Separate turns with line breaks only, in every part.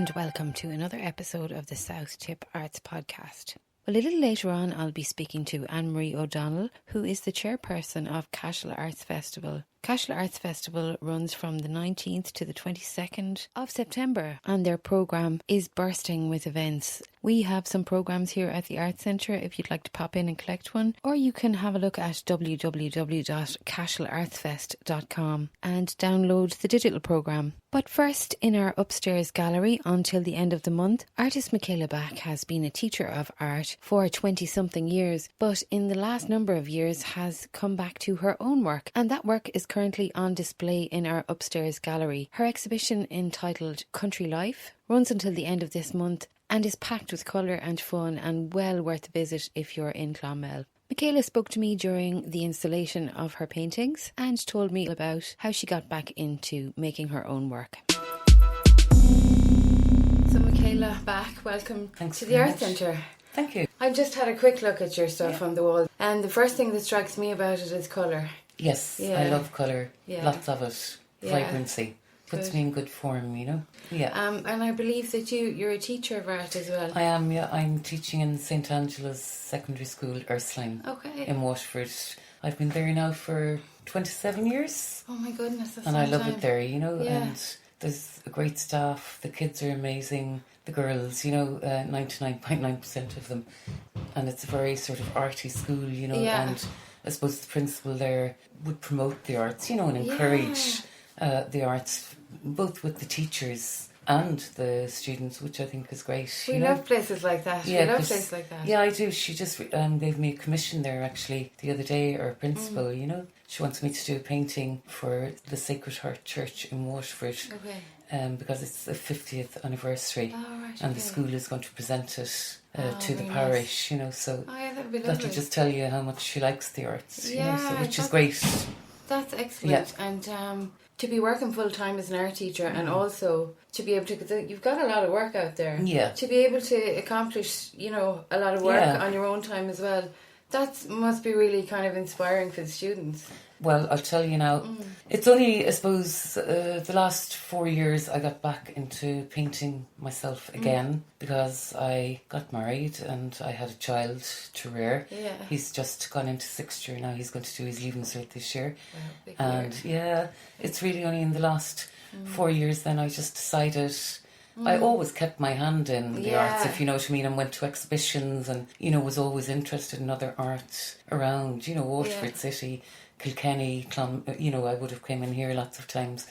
and welcome to another episode of the South Tip Arts Podcast. Well, a little later on I'll be speaking to Anne-Marie O'Donnell, who is the chairperson of Cashel Arts Festival. Cashel Arts Festival runs from the 19th to the 22nd of September, and their programme is bursting with events. We have some programmes here at the Arts Centre if you'd like to pop in and collect one, or you can have a look at www.cashelartsfest.com and download the digital programme. But first, in our upstairs gallery until the end of the month, artist Michaela has been a teacher of art for 20-something years, but in the last number of years has come back to her own work, and that work is currently on display in our upstairs gallery. Her exhibition, entitled Country Life, runs until the end of this month and is packed with colour and fun and well worth a visit if you're in Clonmel. Michaela spoke to me during the installation of her paintings and told me about how she got back into making her own work. So Michaela, welcome
Thanks
to the Arts
much.
Centre.
Thank you.
I just had a quick look at your stuff on the wall, and the first thing that strikes me about it is colour.
Yes,
Yeah.
I love colour.
Yeah.
Lots of it.
Yeah.
Vibrancy. Puts
Good.
me in good form, you know. Yeah.
And I believe that you're a teacher of art as well.
I am, yeah. I'm teaching in St. Angela's Secondary School, Ursuline,
Okay.
in Waterford. I've been there now for 27 years.
Oh my goodness, that's
And
a
I
long
love
time.
it there, you know.
Yeah.
And there's a great staff. The kids are amazing. The girls, you know, 99.9% of them. And it's a very sort of arty school, you know.
Yeah.
And I suppose the principal there would promote the arts, you know, and encourage the arts, both with the teachers and the students, which I think is great.
We
you know?
love places like that.
Yeah,
we love
'cause-
places like that.
Yeah, I do. She just gave me a commission there actually the other day, our principal, you know. She wants me to do a painting for the Sacred Heart Church in Waterford.
Okay.
Because it's the 50th anniversary,
Oh, right,
and the
okay.
school is going to present it to the
very
parish, you know, so
Oh yeah, that'd be
that'll
lovely.
just tell you how much she likes the arts, you know, so,
Yeah,
which is
that-
great.
That's excellent. And to be working full time as an art teacher, and also to be able to, cause you've got a lot of work out there.
Yeah.
To be able to accomplish, you know, a lot of work
Yeah.
on your own time as well. That must be really kind of inspiring for the students.
Well, I'll tell you now, it's only, I suppose, the last 4 years I got back into painting myself again because I got married and I had a child to rear.
Yeah.
He's just gone into 6th year now. He's going to do his Leaving Cert this year.
Wow, big
And
year.
yeah, it's really only in the last 4 years then I just decided... I always kept my hand in the arts, if you know what I mean, and went to exhibitions and, you know, was always interested in other art around, you know, Waterford City, Kilkenny, you know, I would have come in here lots of times.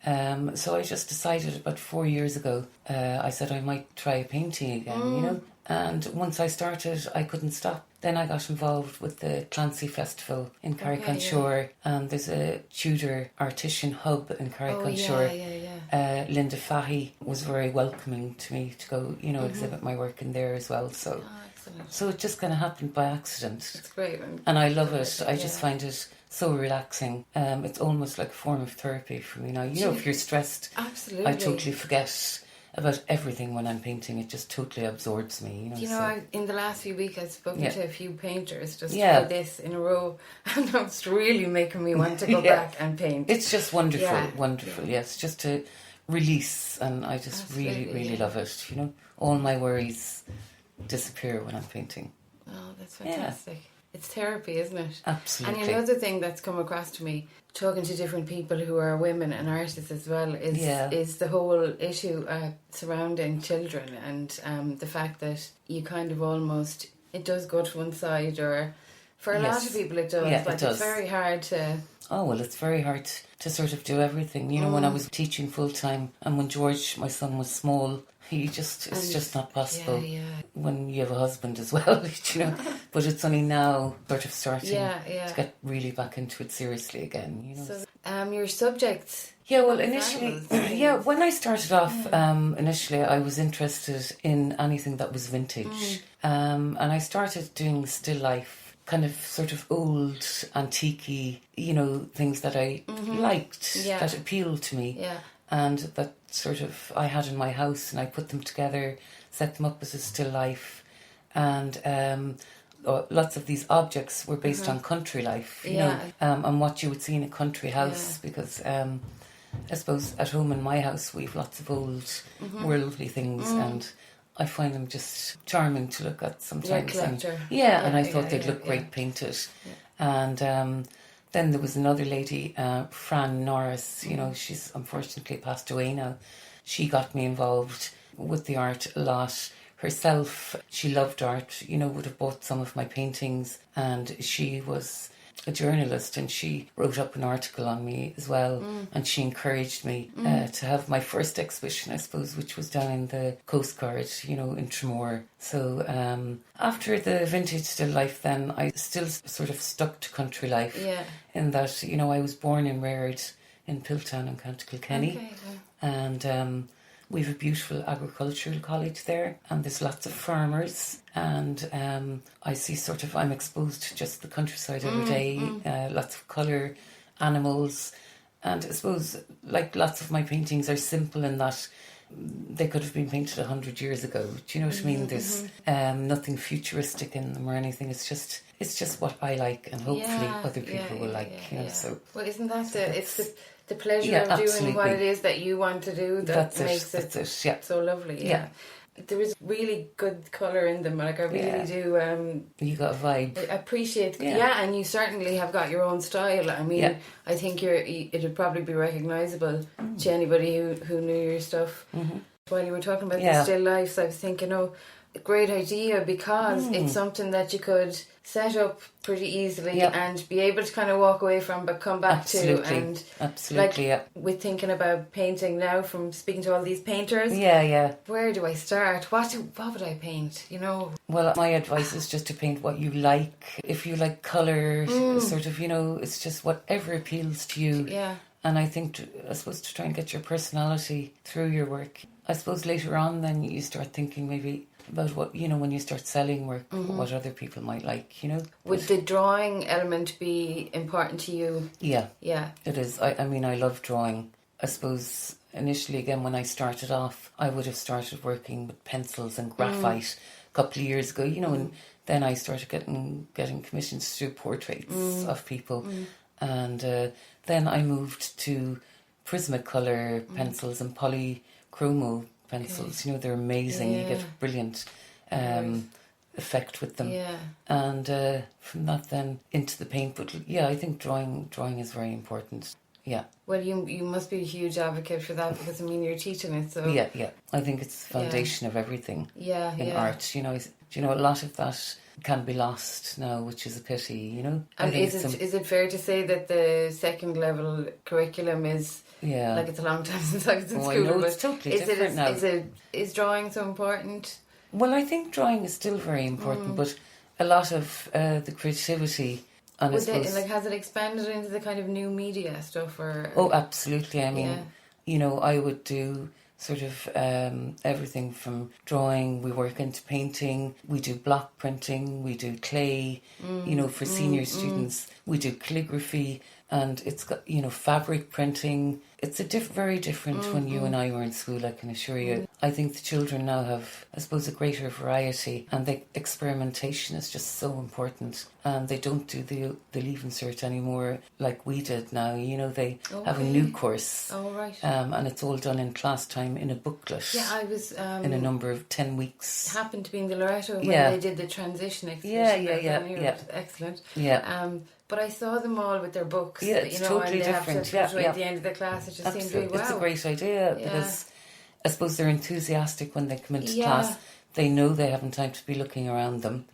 So I just decided about 4 years ago, I said I might try painting again, you know. And once I started, I couldn't stop. Then I got involved with the Clancy Festival in Carrick-on-Shore, and there's a Tudor Artisan Hub in Carrick-on-Shore. Linda Fahey was very welcoming to me to go, you know, exhibit my work in there as well. So, so it just kind of happened by accident.
It's great.
And I love it. I just find it so relaxing. It's almost like a form of therapy for me now. You know, if you're stressed,
Absolutely.
I totally forget about everything when I'm painting. It just totally absorbs me. You know,
In the last few weeks I've spoken to a few painters just
Yeah.
for this in a row, and it's really making me want to go back and paint.
It's just wonderful,
Yeah.
wonderful. Yes, just to release, and I just
Absolutely,
really love it. You know, all my worries disappear when I'm painting.
Oh, that's fantastic. It's therapy, isn't it?
Absolutely.
And another thing that's come across to me, talking to different people who are women and artists as well, is the whole issue surrounding children, and the fact that you kind of almost, it does go to one side, or for a lot of people it does.
Yeah,
like
it does.
It's very hard to...
Oh, well, it's very hard to sort of do everything. You know, when I was teaching full-time, and when George, my son, was small, it's just not possible.
Yeah.
When you have a husband as well, you know. But it's only now sort of starting to get really back into it seriously again, you know.
So, your subjects...
Yeah, well, initially, when I started off, initially I was interested in anything that was vintage. And I started doing still life, kind of sort of old, antique-y, you know, things that I liked, that appealed to me.
Yeah.
And that sort of I had in my house, and I put them together, set them up as a still life. And lots of these objects were based on country life, you know, and what you would see in a country house, because I suppose at home in my house we've lots of old worldly things, and I find them just charming to look at sometimes. And I thought they'd look great painted. And then there was another lady, Fran Norris, you know, she's unfortunately passed away now. She got me involved with the art a lot herself. She loved art, you know, would have bought some of my paintings, and she was a journalist, and she wrote up an article on me as well, and she encouraged me to have my first exhibition, I suppose, which was down in the Coast Guard, you know, in Tramore. So after the vintage still life, then I still sort of stuck to country life, in that, you know, I was born and reared in Piltown in County Kilkenny, and we have a beautiful agricultural college there, and there's lots of farmers, and I see sort of, I'm exposed to just the countryside every day, lots of colour, animals, and I suppose like lots of my paintings are simple in that they could have been painted 100 years ago. Do you know what I mean? There's nothing futuristic in them or anything. It's just what I like, and hopefully other people will like. You know, so
well, isn't that it's the pleasure of doing what it is that you want to do that makes it so lovely. Yeah. There is really good colour in them. Like I really do.
You got a vibe.
I appreciate. And you certainly have got your own style. I mean, I think it'd probably be recognisable to anybody who knew your stuff. While you were talking about the still lifes, I was thinking, a great idea, because it's something that you could set up pretty easily and be able to kind of walk away from but come back to. And with thinking about painting now, from speaking to all these painters, where do I start? What would I paint, you know?
Well, my advice is just to paint what you like. If you like colour, sort of, you know, it's just whatever appeals to you. And I think, I suppose, to try and get your personality through your work. I suppose later on then you start thinking maybe about what, you know, when you start selling work, what other people might like, you know.
Would the drawing element be important to you?
Yeah, it is. I mean, I love drawing. I suppose initially, again, when I started off, I would have started working with pencils and graphite a couple of years ago, you know, and then I started getting commissions to do portraits of people. And then I moved to Prismacolor pencils and polychromo pencils. You know, they're amazing. You get brilliant effect with them. And from that then into the paint. But I think drawing is very important. Well,
you must be a huge advocate for that, because I mean you're teaching it. So
I think it's the foundation of everything.
In
art. You know, a lot of that can be lost now, which is a pity. You know.
And is it fair to say that the second level curriculum is? Like it's a long time since I was in school.
I know, it's totally different now.
Is drawing so important?
Well, I think drawing is still very important, but a lot of the creativity. And
has it expanded into the kind of new media stuff?
Oh, absolutely. I mean, you know, I would do sort of everything from drawing. We work into painting. We do block printing. We do clay. You know, for senior students, we do calligraphy. And it's got, you know, fabric printing. It's very different when you and I were in school, I can assure you. I think the children now have, I suppose, a greater variety, and the experimentation is just so important. And they don't do the Leaving Cert anymore like we did now. You know, they have a new course.
Oh, right.
And it's all done in class time in a booklet.
Yeah, I was...
in a number of 10 weeks.
Happened to be in the Loretto when they did the transition exhibition.
Yeah.
Excellent.
Yeah.
But I saw them all with their books.
Yeah, it's totally different.
At the end of the class, it just seemed really wow.
It's a great idea because I suppose they're enthusiastic when they come into class. They know they haven't time to be looking around them.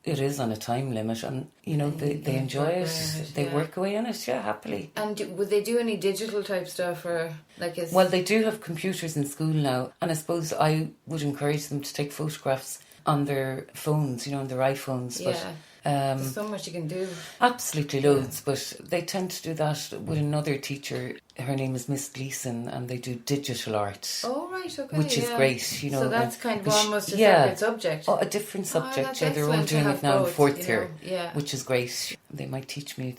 It is on a time limit, and you know they enjoy it. They work away on it, happily.
And would they do any digital type stuff, or like?
Well, they do have computers in school now, and I suppose I would encourage them to take photographs on their phones, you know, on their iPhones. But
there's so much you can do.
Absolutely loads, but they tend to do that with another teacher. Her name is Miss Gleason, and they do digital art.
Oh, right, okay.
Which is great, you know.
So that's kind of almost a separate subject.
Oh, a different subject. They're all doing it now in fourth year, which is great. They might teach me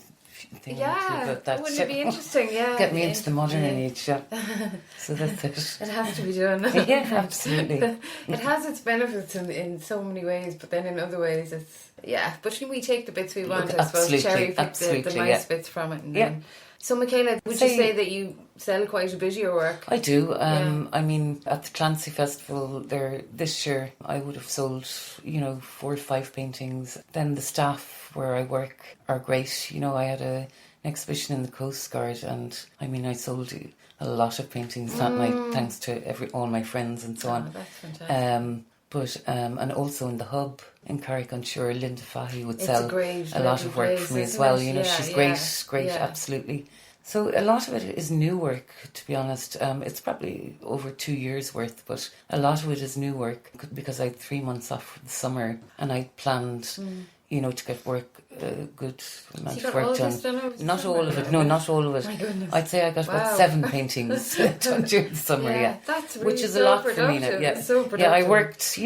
a thing or two about that.
Wouldn't it be interesting?
Get me into the modern age, So that's it.
It has to be done.
Absolutely.
It has its benefits in so many ways, but then in other ways it's... Yeah, but we take the bits we want, I suppose, cherry pick the nice bits from it. And then. So, Michaela, would you say that you sell quite a bit of your work.
I do. I mean, at the Clancy Festival this year, I would have sold, 4 or 5 paintings. Then the staff where I work are great. I had an exhibition in the Coast Guard, and I mean, I sold a lot of paintings that night, thanks to all my friends and so on.
That's fantastic.
And also in the Hub in Carrick on Shore, Linda Fahey would sell a lot of work
place,
for me as well.
Yeah,
she's great, absolutely. So a lot of it is new work, to be honest. It's probably over 2 years worth, but a lot of it is new work because I had 3 months off for the summer, and I planned, to get a good amount of work done. Not all of it. No, not all of it.
My goodness.
I'd say I got about 7 paintings done during the summer. Yeah,
that's really
which is a lot for me now. Yeah,
so productive.
Yeah, I worked.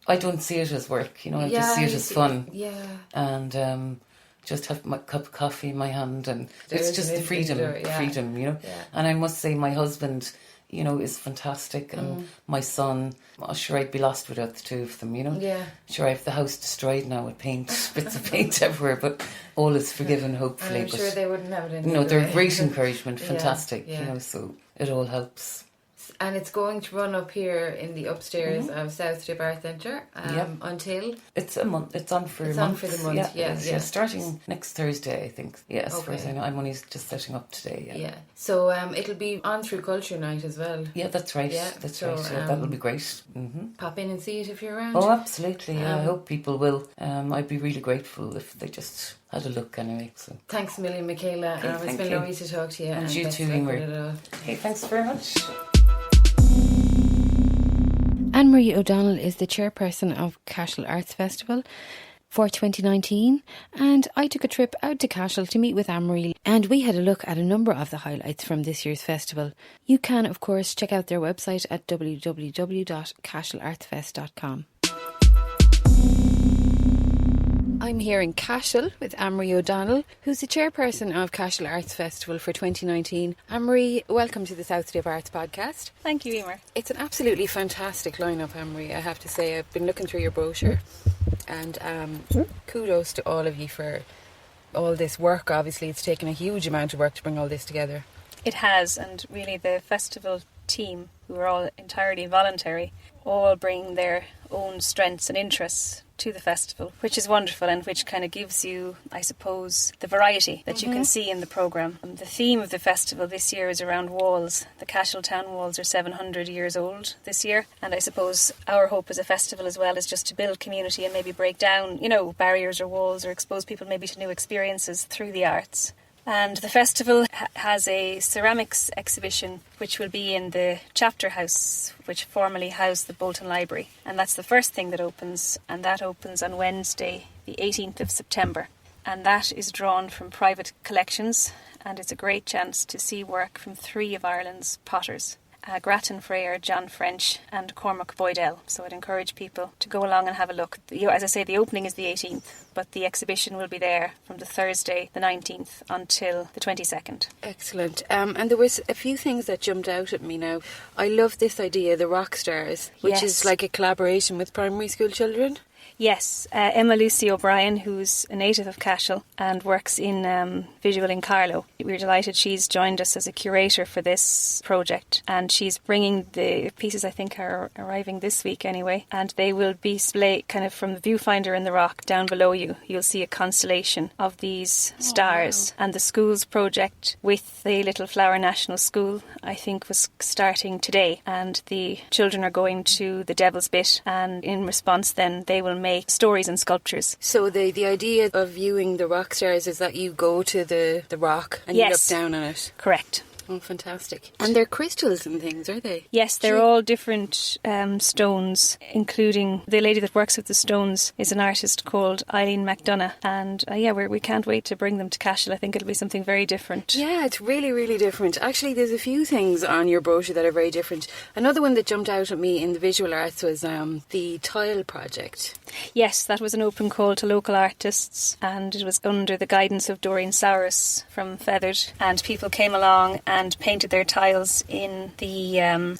I don't see it as work. I just see it as fun.
Yeah,
and. Just have my cup of coffee in my hand, and it's just the freedom, Yeah. And I must say, my husband, is fantastic, and my son. Sure, I'd be lost without the two of them.
Yeah.
Sure, I have the house destroyed now with bits of paint everywhere, but all is forgiven, hopefully.
I'm sure they wouldn't have it.
No, they're great encouragement, fantastic.
Yeah.
So it all helps.
And it's going to run up here in the upstairs of South Tip Art Centre until...
It's a month. It's on for a month.
It's on for the month, yeah.
Starting next Thursday, I think. Yes, as far as I know. I'm only just setting up today,
Yeah. So it'll be on through Culture Night as well.
Yeah, that's right.
Yeah,
that's right. Yeah, that'll be great. Mm-hmm.
Pop in and see it if you're around.
Oh, absolutely. I hope people will. I'd be really grateful if they just had a look anyway. So.
Thanks a million, Michaela.
Okay,
it's been lovely to talk to you.
And you too, Emer. Okay, thanks very much.
Anne-Marie O'Donnell is the chairperson of Cashel Arts Festival for 2019, and I took a trip out to Cashel to meet with Anne-Marie, and we had a look at a number of the highlights from this year's festival. You can, of course, check out their website at www.cashelartsfest.com. I'm here in Cashel with Anne-Marie O'Donnell, who's the chairperson of Cashel Arts Festival for 2019. Anne-Marie, welcome to the South Tip Arts podcast.
Thank you, Emer.
It's an absolutely fantastic lineup, Anne-Marie, I have to say. I've been looking through your brochure, and kudos to all of you for all this work. Obviously, it's taken a huge amount of work to bring all this together.
It has, and really the festival team, who are all entirely voluntary, all bring their own strengths and interests to the festival, which is wonderful and which kind of gives you, I suppose, the variety that you can see in the programme. The theme of the festival this year is around walls. The Cashel town walls are 700 years old this year, and I suppose our hope as a festival as well is just to build community and maybe break down, barriers or walls, or expose people maybe to new experiences through the arts. And the festival has a ceramics exhibition which will be in the chapter house, which formerly housed the Bolton Library. And that's the first thing that opens, and that opens on Wednesday, the 18th of September. And that is drawn from private collections, and it's a great chance to see work from 3 of Ireland's potters. Grattan Freyer, John French and Cormac Boydell. So I'd encourage people to go along and have a look. As I say, the opening is the 18th, but the exhibition will be there from the Thursday, the 19th, until the 22nd.
Excellent. And there was a few things that jumped out at me now. I love this idea, the Rock Stars, which is like a collaboration with primary school children.
Yes, Emma Lucy O'Brien, who's a native of Cashel and works in Visual in Carlow. We're delighted she's joined us as a curator for this project, and she's bringing the pieces, I think are arriving this week anyway, and they will be displayed kind of from the viewfinder in the rock down below you. You'll see a constellation of these stars. Wow. And the school's project with the Little Flower National School, I think, was starting today, and the children are going to the Devil's Bit, and in response then they will make stories and sculptures.
So the idea of viewing the rock stars is that you go to the rock and you look down on it.
Correct.
Oh, fantastic. And they're crystals and things, are they?
Yes, they're all different stones, including the lady that works with the stones is an artist called Eileen McDonough. And we can't wait to bring them to Cashel. I think it'll be something very different.
Yeah, it's really, really different. Actually, there's a few things on your brochure that are very different. Another one that jumped out at me in the visual arts was the tile project.
Yes, that was an open call to local artists, and it was under the guidance of Doreen Saurus from Feathered. And people came along and painted their tiles in the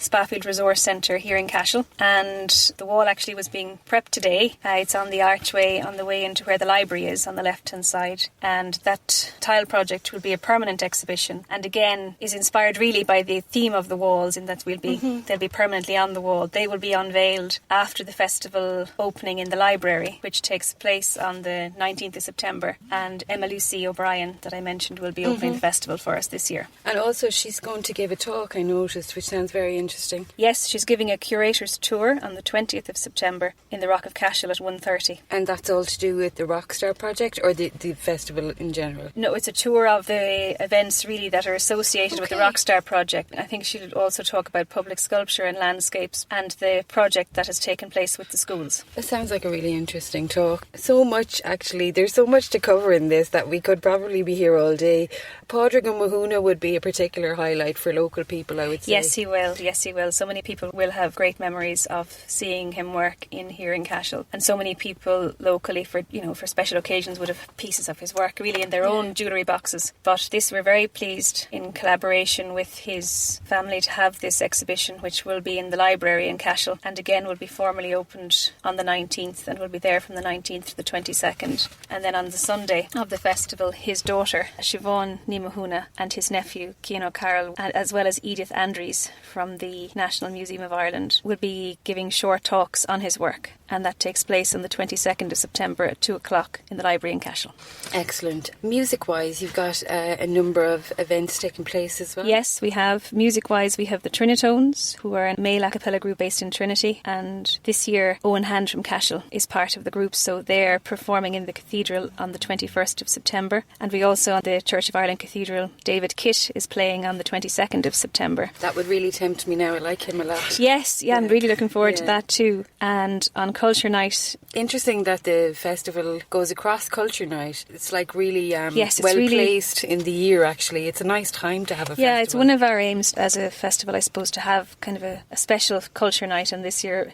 Spafield Resource Centre here in Cashel. And the wall actually was being prepped today. It's on the archway on the way into where the library is on the left-hand side. And that tile project will be a permanent exhibition, and again is inspired really by the theme of the walls, in that they'll be permanently on the wall. They will be unveiled after the festival opening in the library, which takes place on the 19th of September. And Emma Lucy O'Brien, that I mentioned, will be opening the festival for us this year.
And also she's going to give a talk, I noticed, which sounds very interesting.
Yes, she's giving a curator's tour on the 20th of September in the Rock of Cashel at 1:30.
And that's all to do with the Rockstar project, or the festival in general?
No, it's a tour of the events really that are associated with the Rockstar project. I think she'll also talk about public sculpture and landscapes and the project that has taken place with the schools.
That sounds like a really interesting talk. So much, actually. There's so much to cover in this that we could probably be here all day. Padraig and Mahuna would be a particular highlight for local people, I would say.
Yes, he will. Yes, he will. So many people will have great memories of seeing him work here in Cashel. And so many people locally for special occasions would have pieces of his work really in their own jewellery boxes. But we're very pleased in collaboration with his family to have this exhibition, which will be in the library in Cashel, and again will be formally opened on the 19th, and will be there from the 19th to the 22nd. And then on the Sunday of the festival, his daughter Siobhan Nimahuna and his nephew Cian O'Carroll, as well as Edith Andrews from the National Museum of Ireland, will be giving short talks on his work, and that takes place on the 22nd of September at 2 o'clock in the library in Cashel.
Excellent. Music-wise, you've got a number of events taking place as well?
Yes, we have. Music-wise, we have the Trinitones, who are a male a cappella group based in Trinity, and this year Owen Hand from Cashel is part of the group, so they're performing in the cathedral on the 21st of September. And we also, on the Church of Ireland Cathedral, David Kitt is playing on the 22nd of September.
That would really tempt me now. I like him a lot.
Yes, yeah. I'm really looking forward to that too. And on Culture Night...
Interesting that the festival goes across Culture Night. It's like really
yes,
well placed in the year, actually. It's a nice time to have a festival.
Yeah, it's one of our aims as a festival, I suppose, to have kind of a special Culture Night. And this year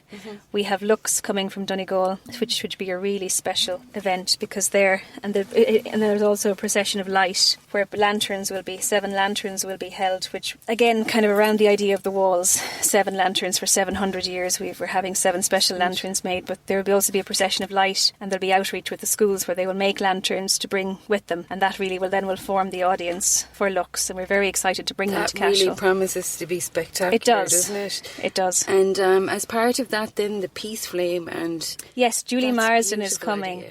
we have Lux coming from Donegal, which would be a really special event, because and there's also a procession of light where 7 lanterns will be held, which again kind of around the idea of the walls. 7 lanterns for 700 years. We're having 7 special lanterns made, but there will also be a procession of light, and there'll be outreach with the schools where they will make lanterns to bring with them, and that really will form the audience for Lux, and we're very excited to bring them to Cashel.
That really promises to be spectacular,
it does,
doesn't it?
It does.
And as part of that then the Peace Flame, and
yes, Julie Marsden is coming.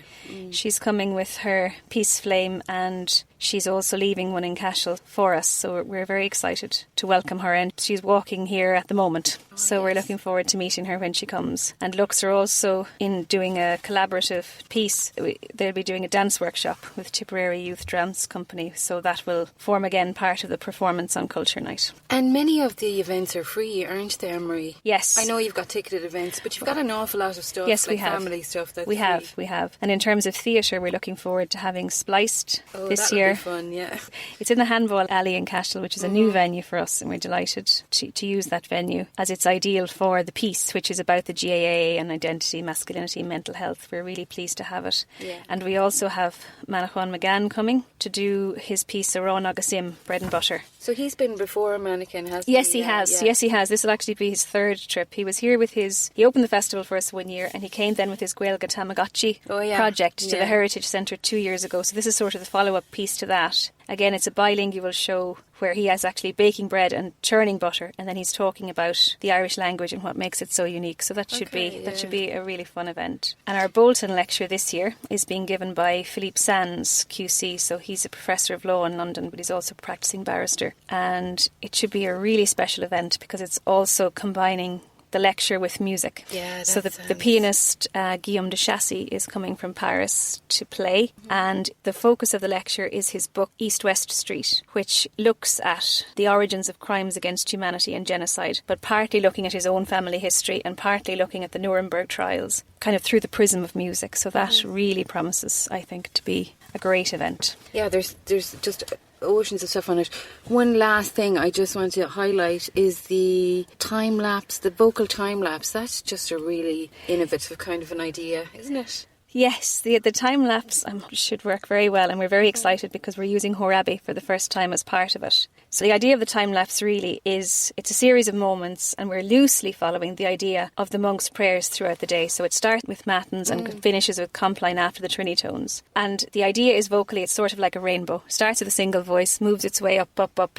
She's coming with her Peace Flame, and she's also leaving one in Cashel for us, so we're very excited to welcome her, and she's walking here at the moment, we're looking forward to meeting her when she comes. And Lux are also in doing a collaborative piece. They'll be doing a dance workshop with Tipperary Youth Dance Company, so that will form again part of the performance on Culture Night.
And many of the events are free, aren't they, Anne-Marie?
Yes.
I know you've got ticketed events, but you've got an awful lot of stuff,
yes,
like
we have.
family stuff that's
we have,
free.
We have. And in terms of theatre, we're looking forward to having Spliced this year.
Be fun, yeah.
It's in the Handball Alley in Cashel, which is a new venue for us, and we're delighted to use that venue as it's ideal for the piece, which is about the GAA and identity, masculinity, mental health. We're really pleased to have it.
Yeah.
And we also have Manachon McGann coming to do his piece Aron Agasim, Bread and Butter.
So he's been before Mannequin, hasn't he?
Yes, he has. Yeah. Yes, he has. This will actually be his 3rd trip. He was here with he opened the festival for us one year, and he came then with his Gaelga Tamagotchi project to the Heritage Centre 2 years ago. So this is sort of the follow-up piece to that. Again, it's a bilingual show where he is actually baking bread and churning butter, and then he's talking about the Irish language and what makes it so unique. So that should be a really fun event. And our Bolton lecture this year is being given by Philippe Sands, QC. So he's a professor of law in London, but he's also a practicing barrister. And it should be a really special event because it's also combining the lecture with music.
Yeah,
so the pianist Guillaume de Chassis is coming from Paris to play, and the focus of the lecture is his book East West Street, which looks at the origins of crimes against humanity and genocide, but partly looking at his own family history and partly looking at the Nuremberg trials, kind of through the prism of music. So that really promises, I think, to be a great event.
Yeah, there's just oceans of stuff on it. One last thing I just want to highlight is the time-lapse, the vocal time-lapse. That's just a really innovative kind of an idea, isn't it?
Yes, the time lapse should work very well, and we're very excited because we're using Horabi for the first time as part of it. So the idea of the time lapse really is it's a series of moments, and we're loosely following the idea of the monks' prayers throughout the day. So it starts with matins and finishes with compline after the trinitones. And the idea is vocally, it's sort of like a rainbow. Starts with a single voice, moves its way up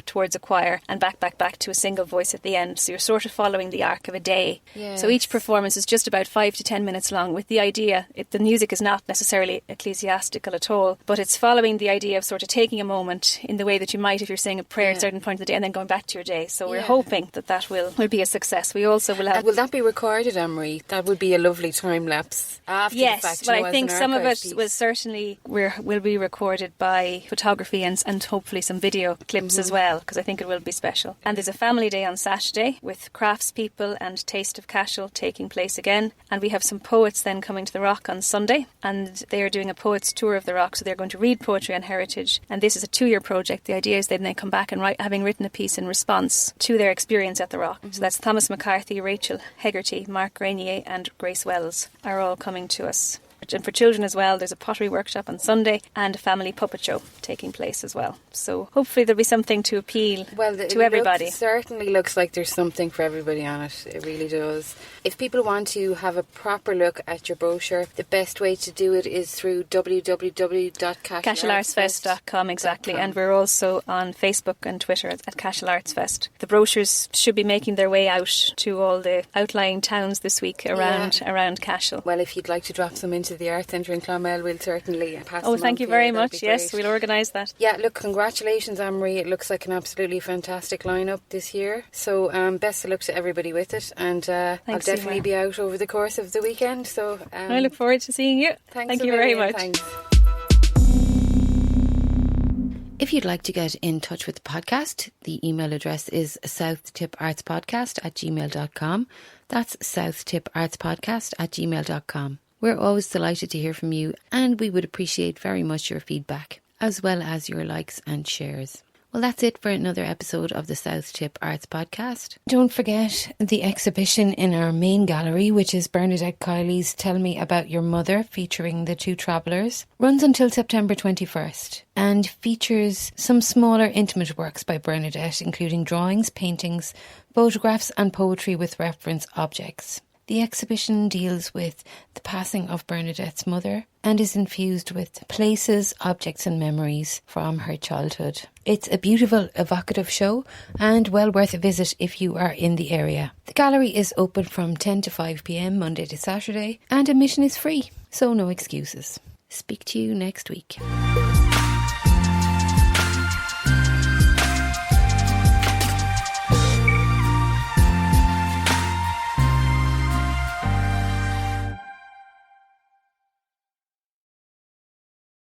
towards a choir, and back to a single voice at the end. So you're sort of following the arc of a day.
Yes.
So each performance is just about 5 to 10 minutes long, with the idea, the music is not necessarily ecclesiastical at all, but it's following the idea of sort of taking a moment in the way that you might if you're saying a prayer at a certain point of the day and then going back to your day. So we're hoping that will be a success. We also will have...
will that be recorded, Anne-Marie? That would be a lovely time lapse after the fact.
But I think some of it will certainly will be recorded by photography and hopefully some video clips as well, because I think it will be special. And there's a family day on Saturday with craftspeople and Taste of Cashel taking place again. And we have some poets then coming to the Rock on Sunday, and they are doing a poets tour of the Rock, so they're going to read poetry on heritage. And this is a 2-year project. The idea is they come back and write, having written a piece in response to their experience at the Rock. So that's Thomas McCarthy, Rachel Hegarty, Mark Grenier and Grace Wells are all coming to us. And for children as well, there's a pottery workshop on Sunday and a family puppet show taking place as well. So hopefully there'll be something to appeal to everybody.
It certainly looks like there's something for everybody on it. It really does. If people want to have a proper look at your brochure, the best way to do it is through
www.cashelartsfest.com, exactly. And we're also on Facebook and Twitter at Cashel Arts Fest. The brochures should be making their way out to all the outlying towns this week around Cashel.
Well, if you'd like to drop them into the Art Centre in Clonmel, we'll certainly pass them on.
Oh, thank you very much. Yes, we'll organise that.
Yeah, look, congratulations, Anne-Marie. It looks like an absolutely fantastic lineup this year. So best of luck to everybody with it. And I'll definitely be out over the course of the weekend. So
I look forward to seeing you. Thank you very much.
Thanks. If you'd like to get in touch with the podcast, the email address is southtippartspodcast@gmail.com. That's southtippartspodcast@gmail.com. We're always delighted to hear from you, and we would appreciate very much your feedback, as well as your likes and shares. Well, that's it for another episode of the South Tip Arts Podcast. Don't forget the exhibition in our main gallery, which is Bernadette Kiley's Tell Me About Your Mother, featuring the two travellers. Runs until September 21st and features some smaller intimate works by Bernadette, including drawings, paintings, photographs and poetry with reference objects. The exhibition deals with the passing of Bernadette's mother and is infused with places, objects and memories from her childhood. It's a beautiful, evocative show and well worth a visit if you are in the area. The gallery is open from 10 to 5 p.m. Monday to Saturday, and admission is free, so no excuses. Speak to you next week.